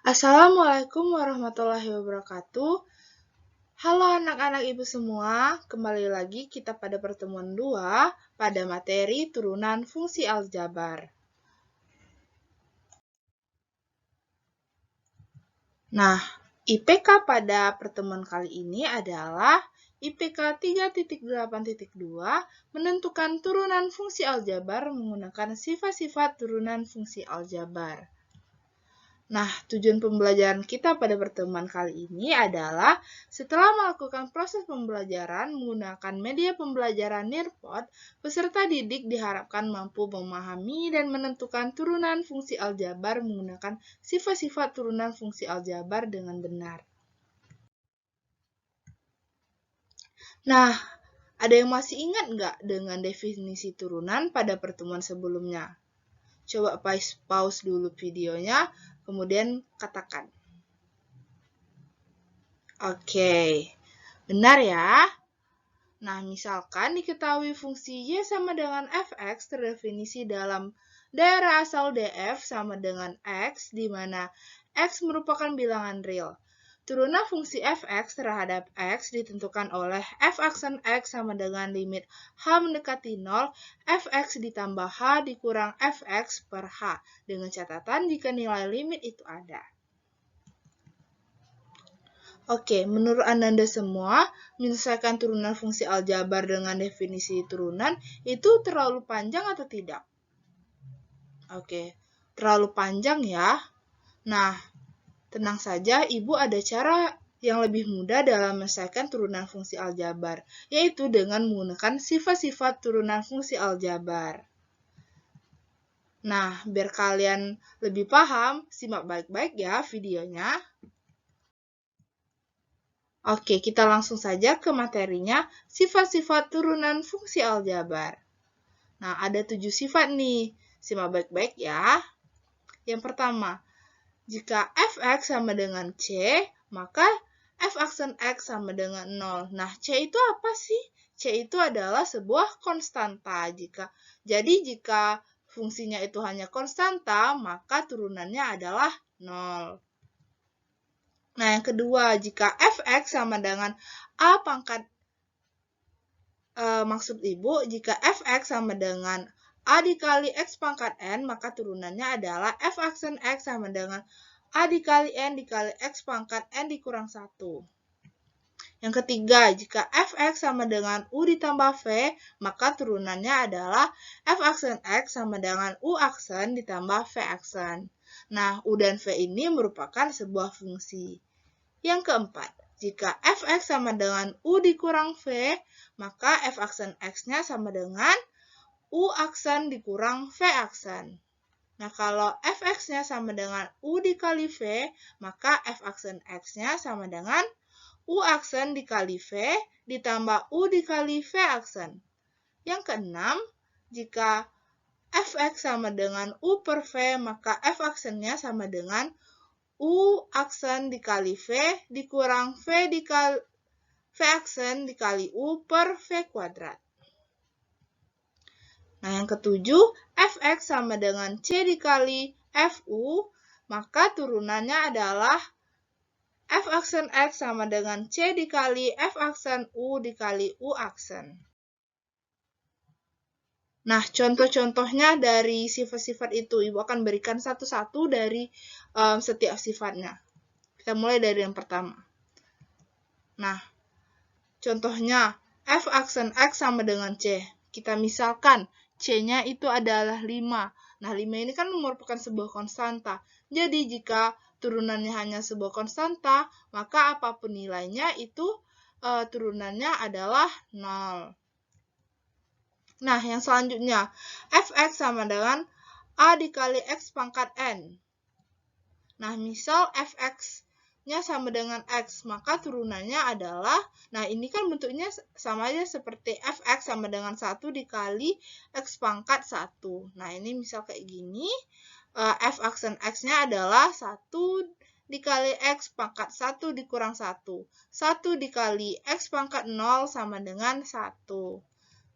Assalamualaikum warahmatullahi wabarakatuh. Halo anak-anak ibu semua, kembali lagi kita pada pertemuan 2 pada materi turunan fungsi aljabar. Nah, IPK pada pertemuan kali ini adalah IPK 3.8.2 menentukan turunan fungsi aljabar menggunakan sifat-sifat turunan fungsi aljabar. Nah, tujuan pembelajaran kita pada pertemuan kali ini adalah setelah melakukan proses pembelajaran menggunakan media pembelajaran Nearpod, peserta didik diharapkan mampu memahami dan menentukan turunan fungsi aljabar menggunakan sifat-sifat turunan fungsi aljabar dengan benar. Nah, ada yang masih ingat nggak dengan definisi turunan pada pertemuan sebelumnya? Coba pause dulu videonya, kemudian katakan. Oke, benar ya. Nah, misalkan diketahui fungsi Y sama dengan Fx terdefinisi dalam daerah asal df sama dengan X, di mana X merupakan bilangan real. Turunan fungsi Fx terhadap X ditentukan oleh f aksen X sama dengan limit H mendekati 0, Fx ditambah H dikurang Fx per H, dengan catatan jika nilai limit itu ada. Oke, menurut Ananda semua, menyelesaikan turunan fungsi aljabar dengan definisi turunan itu terlalu panjang atau tidak? Oke, terlalu panjang ya. Nah, tenang saja, Ibu ada cara yang lebih mudah dalam menyelesaikan turunan fungsi aljabar, yaitu dengan menggunakan sifat-sifat turunan fungsi aljabar. Nah, biar kalian lebih paham, simak baik-baik ya videonya. Oke, kita langsung saja ke materinya, sifat-sifat turunan fungsi aljabar. Nah, ada 7 sifat nih, simak baik-baik ya. Yang pertama, jika Fx sama dengan C, maka f aksen X sama dengan 0. Nah, C itu apa sih? C itu adalah sebuah konstanta. Jika fungsinya itu hanya konstanta, maka turunannya adalah 0. Nah, yang kedua, jika Fx sama dengan A pangkat, maksud Ibu, jika Fx sama dengan A dikali X pangkat N, maka turunannya adalah F aksen X sama dengan A dikali N dikali X pangkat N dikurang 1. Yang ketiga, jika Fx sama dengan U ditambah V, maka turunannya adalah F aksen X sama dengan U aksen ditambah V aksen. Nah, U dan V ini merupakan sebuah fungsi. Yang keempat, jika Fx sama dengan U dikurang V, maka F aksen X-nya sama dengan U aksen dikurang V aksen. Nah, kalau Fx-nya sama dengan U dikali V, maka F aksen X-nya sama dengan U aksen dikali V ditambah U dikali V aksen. Yang keenam, jika Fx sama dengan U per V, maka F aksennya sama dengan U aksen dikali V dikurang V aksen dikali U per V kuadrat. Nah, yang ketujuh, Fx sama dengan C dikali Fu, maka turunannya adalah F aksen X sama dengan C dikali F aksen U dikali U aksen. Nah, contoh-contohnya dari sifat-sifat itu, Ibu akan berikan satu-satu dari setiap sifatnya. Kita mulai dari yang pertama. Nah, contohnya F aksen X sama dengan C. Kita misalkan C-nya itu adalah 5. Nah, 5 ini kan merupakan sebuah konstanta. Jadi, jika turunannya hanya sebuah konstanta, maka apapun nilainya itu turunannya adalah 0. Nah, yang selanjutnya, Fx sama dengan A dikali X pangkat N. Nah, misal Fx-nya sama dengan X, maka turunannya adalah, nah ini kan bentuknya sama aja seperti Fx sama dengan 1 dikali X pangkat 1. Nah, ini misal kayak gini, F aksen X-nya adalah 1 dikali X pangkat 1 dikurang 1. 1 dikali X pangkat 0 sama dengan 1.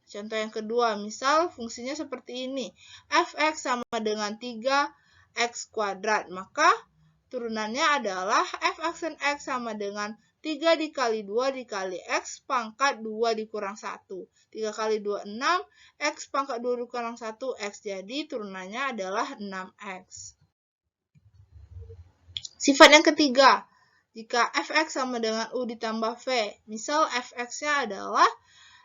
Contoh yang kedua, misal fungsinya seperti ini. Fx sama dengan 3x kuadrat, maka turunannya adalah f aksen x sama dengan 3 dikali 2 dikali x pangkat 2 dikurang 1. 3 kali 2, 6. X pangkat 2 dikurang 1, x. Jadi turunannya adalah 6x. Sifat yang ketiga, jika fx sama dengan u ditambah v, misal fx-nya adalah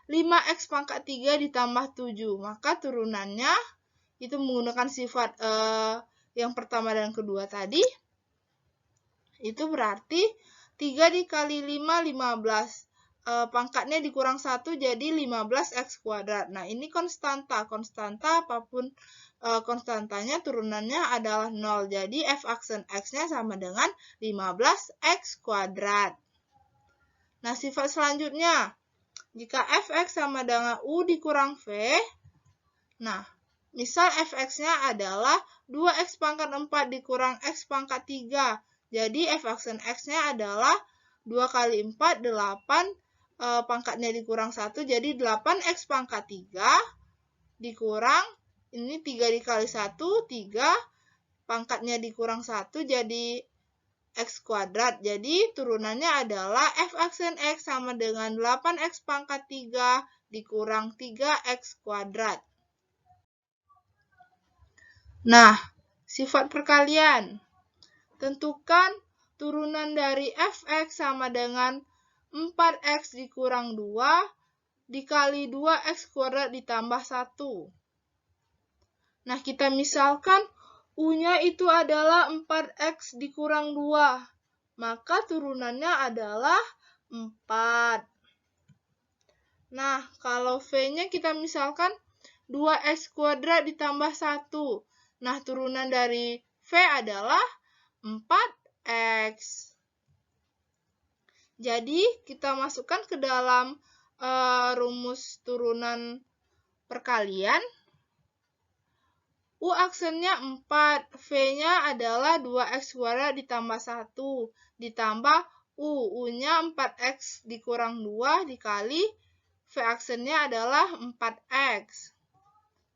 5x pangkat 3 ditambah 7, maka turunannya itu menggunakan sifat yang pertama dan kedua tadi, itu berarti 3 dikali 5, 15. Pangkatnya dikurang 1 jadi 15x kuadrat. Nah, ini konstanta. Konstanta apapun konstantanya turunannya adalah 0. Jadi f aksen x-nya sama dengan 15x kuadrat. Nah, sifat selanjutnya, jika fx sama dengan u dikurang v, nah, misal fx-nya adalah 2x pangkat 4 dikurang x pangkat 3. Jadi f aksen x-nya adalah 2 kali 4, 8, pangkatnya dikurang 1, jadi 8x pangkat 3 dikurang, ini 3 dikali 1, 3, pangkatnya dikurang 1, jadi x kuadrat. Jadi turunannya adalah f aksen x sama dengan 8x pangkat 3 dikurang 3x kuadrat. Nah, sifat perkalian. Tentukan turunan dari fx sama dengan 4x dikurang 2 dikali 2x kuadrat ditambah 1. Nah, kita misalkan u-nya itu adalah 4x dikurang 2, maka turunannya adalah 4. Nah, kalau v-nya kita misalkan 2x kuadrat ditambah 1. Nah, turunan dari v adalah 4x. Jadi, kita masukkan ke dalam rumus turunan perkalian. U aksennya 4, V-nya adalah 2x kuadrat ditambah 1, ditambah U-nya 4x dikurang 2 dikali V aksennya adalah 4x.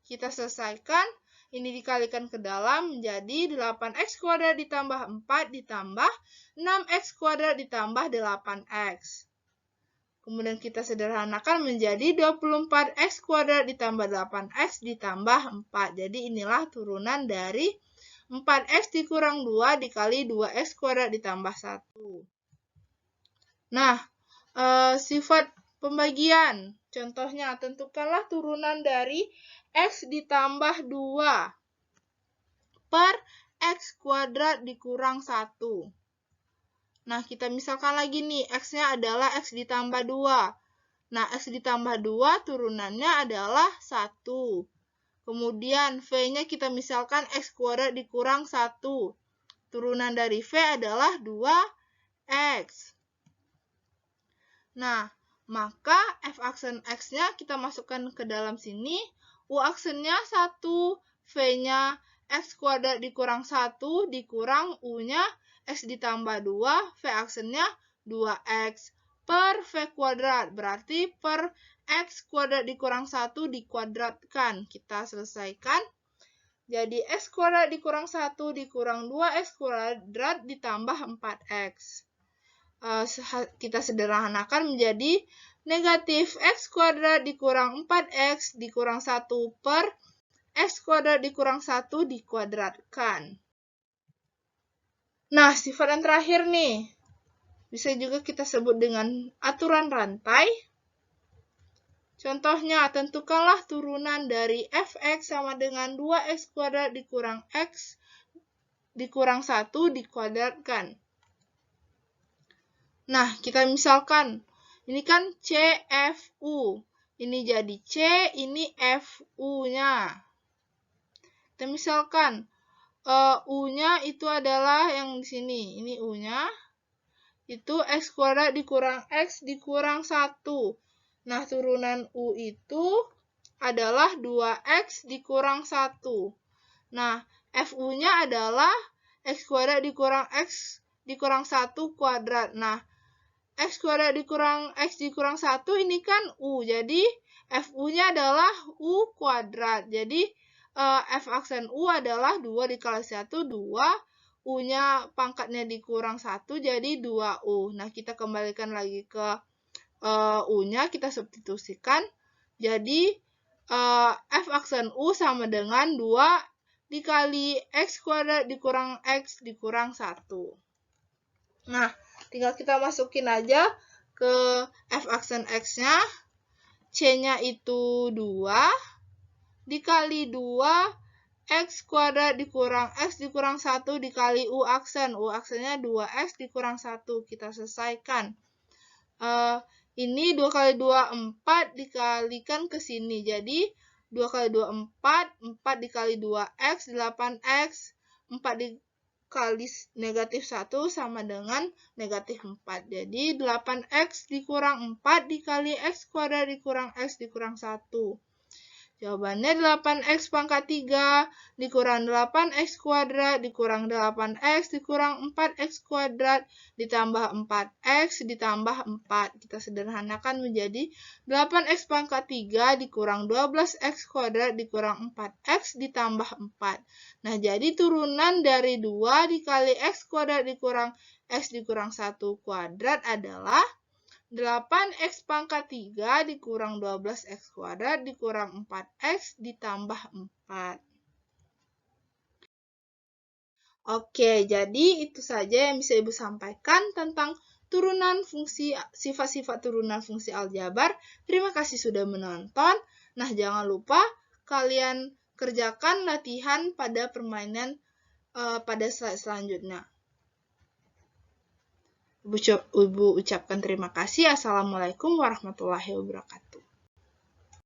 Kita selesaikan, ini dikalikan ke dalam menjadi 8x kuadrat ditambah 4 ditambah 6x kuadrat ditambah 8x. Kemudian kita sederhanakan menjadi 24x kuadrat ditambah 8x ditambah 4. Jadi inilah turunan dari 4x dikurang 2 dikali 2x kuadrat ditambah 1. Nah, sifat pembagian. Contohnya, tentukanlah turunan dari x ditambah 2 per x kuadrat dikurang 1. Nah, kita misalkan lagi nih, x-nya adalah x ditambah 2. Nah, x ditambah 2 turunannya adalah 1. Kemudian, v-nya kita misalkan x kuadrat dikurang 1. Turunan dari v adalah 2x. Nah, maka f aksen x-nya kita masukkan ke dalam sini. U aksennya 1, v-nya x kuadrat dikurang 1 dikurang u-nya x ditambah 2, v aksennya 2x per v kuadrat. Berarti per x kuadrat dikurang 1 dikuadratkan. Kita selesaikan. Jadi x kuadrat dikurang 1 dikurang 2x kuadrat ditambah 4x. Kita sederhanakan menjadi negatif x kuadrat dikurang 4x dikurang 1 per x kuadrat dikurang 1 dikuadratkan. Nah, sifat yang terakhir nih, bisa juga kita sebut dengan aturan rantai. Contohnya, tentukanlah turunan dari fx sama dengan 2x kuadrat dikurang x dikurang 1 dikuadratkan. Nah, kita misalkan, ini kan CFU. Ini jadi C, ini FU-nya. Kita misalkan, U-nya itu adalah yang di sini. Ini U-nya. Itu x kuadrat dikurang x dikurang 1. Nah, turunan U itu adalah 2x dikurang 1. Nah, FU-nya adalah x kuadrat dikurang x dikurang 1 kuadrat. Nah, x kuadrat dikurang x dikurang 1 ini kan U. Jadi, FU-nya adalah U kuadrat. Jadi, f aksen U adalah 2 dikali 1, 2. U-nya pangkatnya dikurang 1 jadi 2U. Nah, kita kembalikan lagi ke U-nya, kita substitusikan. Jadi, F aksen U sama dengan 2 dikali X kuadrat dikurang X dikurang 1. Nah, tinggal kita masukin aja ke F aksen X-nya. C-nya itu 2 dikali 2 X kuadrat dikurang X dikurang 1 dikali U aksen. U aksennya 2X dikurang 1. Kita selesaikan. Ini 2 kali 2, 4 dikalikan ke sini. Jadi, 2 kali 2, 4. 4 dikali 2X, 8X. 4 dikali negatif 1 sama dengan negatif 4. Jadi, 8X dikurang 4 dikali X kuadrat dikurang X dikurang 1. Jawabannya 8X pangkat 3 dikurang 8X kuadrat dikurang 8X dikurang 4X kuadrat ditambah 4X ditambah 4. Kita sederhanakan menjadi 8X pangkat 3 dikurang 12X kuadrat dikurang 4X ditambah 4. Nah, jadi turunan dari 2 dikali X kuadrat dikurang X dikurang 1 kuadrat adalah 8X pangkat 3 dikurang 12X kuadrat dikurang 4X ditambah 4. Oke, jadi itu saja yang bisa Ibu sampaikan tentang turunan fungsi, sifat-sifat turunan fungsi aljabar. Terima kasih sudah menonton. Nah, jangan lupa kalian kerjakan latihan pada permainan pada slide selanjutnya. Ibu ucapkan terima kasih. Assalamualaikum warahmatullahi wabarakatuh.